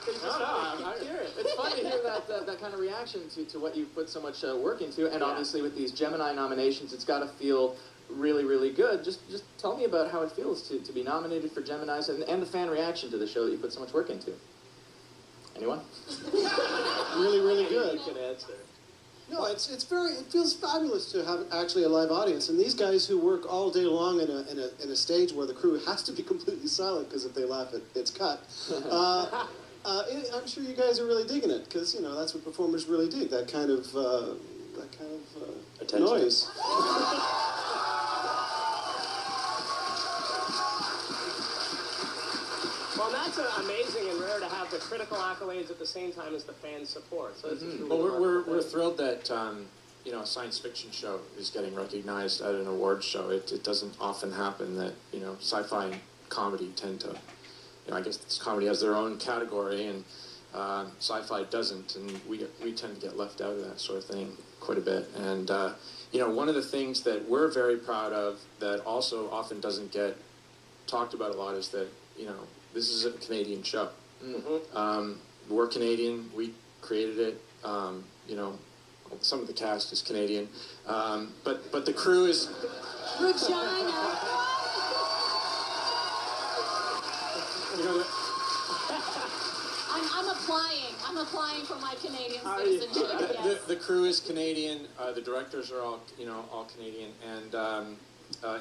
It's fun to hear that kind of reaction to what you've put so much work into, and obviously with these Gemini nominations, it's got to feel really, really good. Just tell me about how it feels to be nominated for Geminis and the fan reaction to the show that you put so much work into. Anyone? Really, really good. You can answer. No, it feels fabulous to have actually a live audience, and these guys who work all day long in a stage where the crew has to be completely silent because if they laugh, it's cut. I'm sure you guys are really digging it because that's what performers really dig, that kind of noise. Well, that's amazing and rare to have the critical accolades at the same time as the fan support. So it's Well, we're thrilled that a science fiction show is getting recognized at an awards show. It doesn't often happen that sci-fi and comedy tend to. I guess comedy has their own category, and sci-fi doesn't, and we tend to get left out of that sort of thing quite a bit. And one of the things that we're very proud of that also often doesn't get talked about a lot is that this is a Canadian show. Mm-hmm. We're Canadian. We created it. Some of the cast is Canadian, but the crew is. Regina. I'm applying for my Canadian citizenship. Yes. The crew is Canadian. The directors are all Canadian, and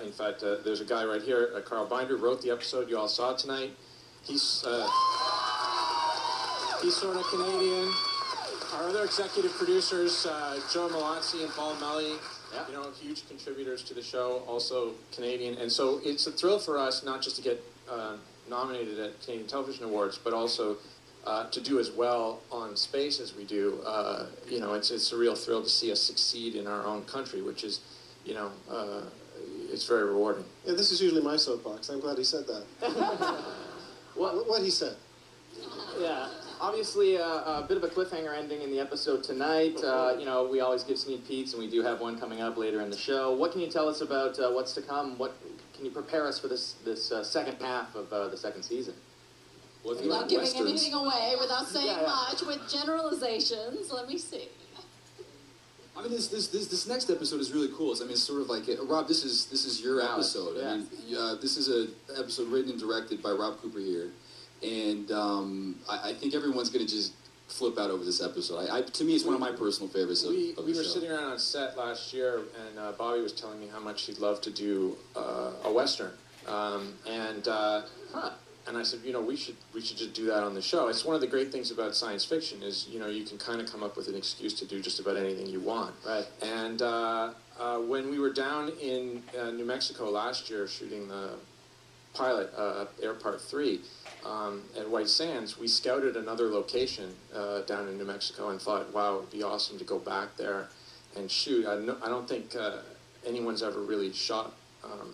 in fact, there's a guy right here, Carl Binder, wrote the episode you all saw tonight. He's sort of Canadian. Our other executive producers, Joe Malazzi and Paul Melly, huge contributors to the show, also Canadian. And so it's a thrill for us not just to get nominated at Canadian Television Awards, but also to do as well on space as we do. It's a real thrill to see us succeed in our own country, which is, it's very rewarding. Yeah, this is usually my soapbox. I'm glad he said that. What he said. Yeah. Obviously, a bit of a cliffhanger ending in the episode tonight. We always give sneak peeks, and we do have one coming up later in the show. What can you tell us about what's to come? What can you prepare us for this second half of the second season? Without giving anything away, without saying much, with generalizations, let me see. I mean, this next episode is really cool. It's sort of like, Rob, this is your episode. Yeah. I mean, this is an episode written and directed by Rob Cooper here, and I think everyone's going to just flip out over this episode. To me, it's one of my personal favorites of the show. We were sitting around on set last year, and Bobby was telling me how much he'd love to do a Western, and I said, we should just do that on the show. It's one of the great things about science fiction is, you can kind of come up with an excuse to do just about anything you want. Right. And when we were down in New Mexico last year shooting the pilot, Air Part 3, at White Sands, we scouted another location down in New Mexico and thought, wow, it would be awesome to go back there and shoot. I don't think anyone's ever really shot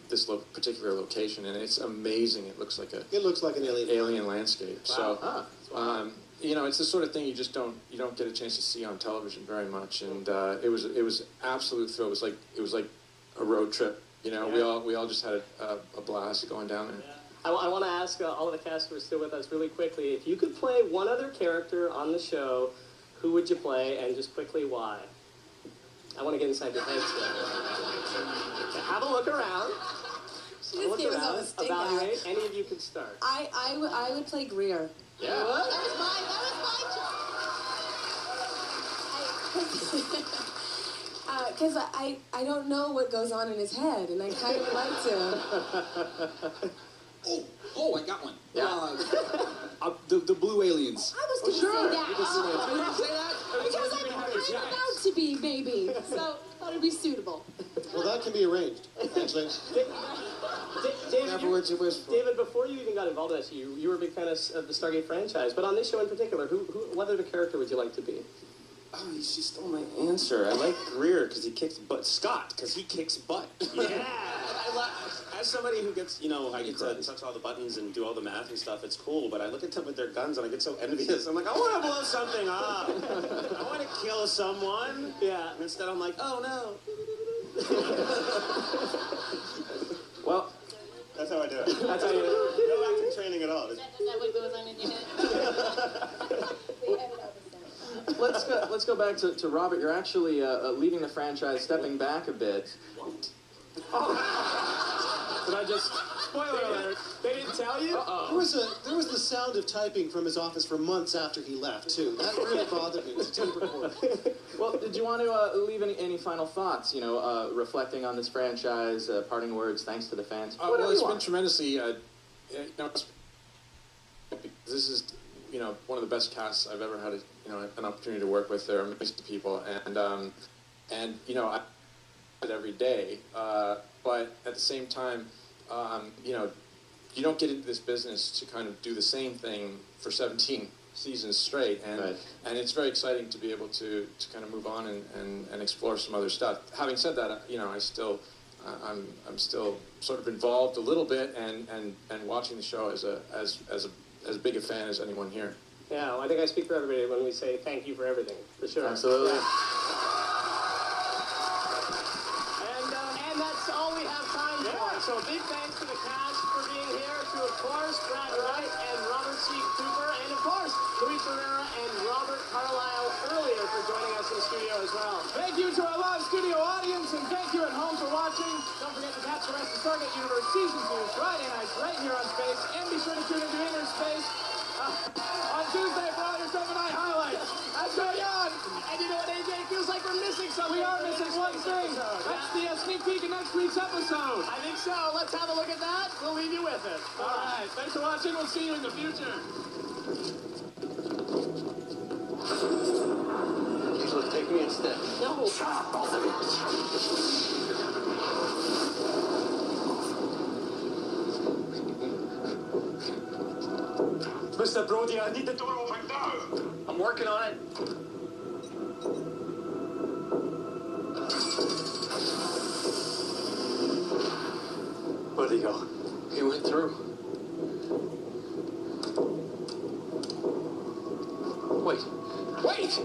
this particular location, and it's amazing. It looks like an alien landscape. Wow. So, it's the sort of thing you don't get a chance to see on television very much. And it was absolute thrill. It was like a road trip. We all just had a blast going down there. Yeah. I want to ask all of the cast who are still with us really quickly, if you could play one other character on the show, who would you play, and just quickly why? I want to get inside your heads here. Have a look around. She just gave us all the stink eye. Evaluate. Any of you could start. I would play Greer. Yeah. That was my choice. Because I don't know what goes on in his head, and I kind of like to. Oh, I got one. Yeah. The blue aliens. I was going to say that. You didn't say that? Because I'm about to be, maybe. So I thought it'd be suitable. Well, that can be arranged, actually. David, before you even got involved in this, you were a big fan of the Stargate franchise, but on this show in particular, what other character would you like to be? Oh, she stole my answer. I like Greer because he kicks butt. Scott because he kicks butt. Yeah. As somebody who gets, I get to touch all the buttons and do all the math and stuff, it's cool, but I look at them with their guns and I get so envious. I'm like, I want to blow something up. I want to kill someone. Yeah. And instead I'm like, oh no. Well, that's how I do it. That's how you do it. No acting training at all. Is that what goes on in your head? go back to Robert. You're actually leaving the franchise, stepping back a bit. What? Oh. Did I just... Spoiler alert. They didn't tell you? There was the sound of typing from his office for months after he left, too. That really bothered me. It was a tape recorder. Well, did you want to leave any final thoughts, you know, reflecting on this franchise, parting words, thanks to the fans? Well, it's been tremendously, you know, this is, you know, one of the best casts I've ever had, an opportunity to work with. They're amazing people, and you know, I do it every day, but at the same time, you know, you don't get into this business to kind of do the same thing for 17 seasons straight, and it's very exciting to be able to kind of move on and explore some other stuff. Having said that, you know, I'm still sort of involved a little bit and watching the show as big a fan as anyone here. Yeah, well, I think I speak for everybody when we say thank you for everything, for sure. Absolutely. Yeah. And that's all we have time for. So big thanks to the cast for being here, to, of course, Brad Wright and Robert C. Cooper, and, of course, Luis Ferreira and Robert Carlyle earlier for joining us in the studio as well. Thank you to our live studio audience, and thank you at home for watching. Don't forget to catch the rest of Stargate Universe Season 2 Friday nights right here on Space, and be sure to tune into InnerSpace on Tuesday for all your 7 night highlights. That's going on. And you know what, AJ? It feels like we're missing something. We are missing one thing. That's the sneak peek of next week's episode. I think so. Let's have a look at that. We'll leave you with it. All right. Thanks for watching. We'll see you in the future. Please look, take me instead. No. Shut up, both of you. Mr. Brody, I need the door open now. I'm working on it. Where'd he go? He went through. Wait. Wait!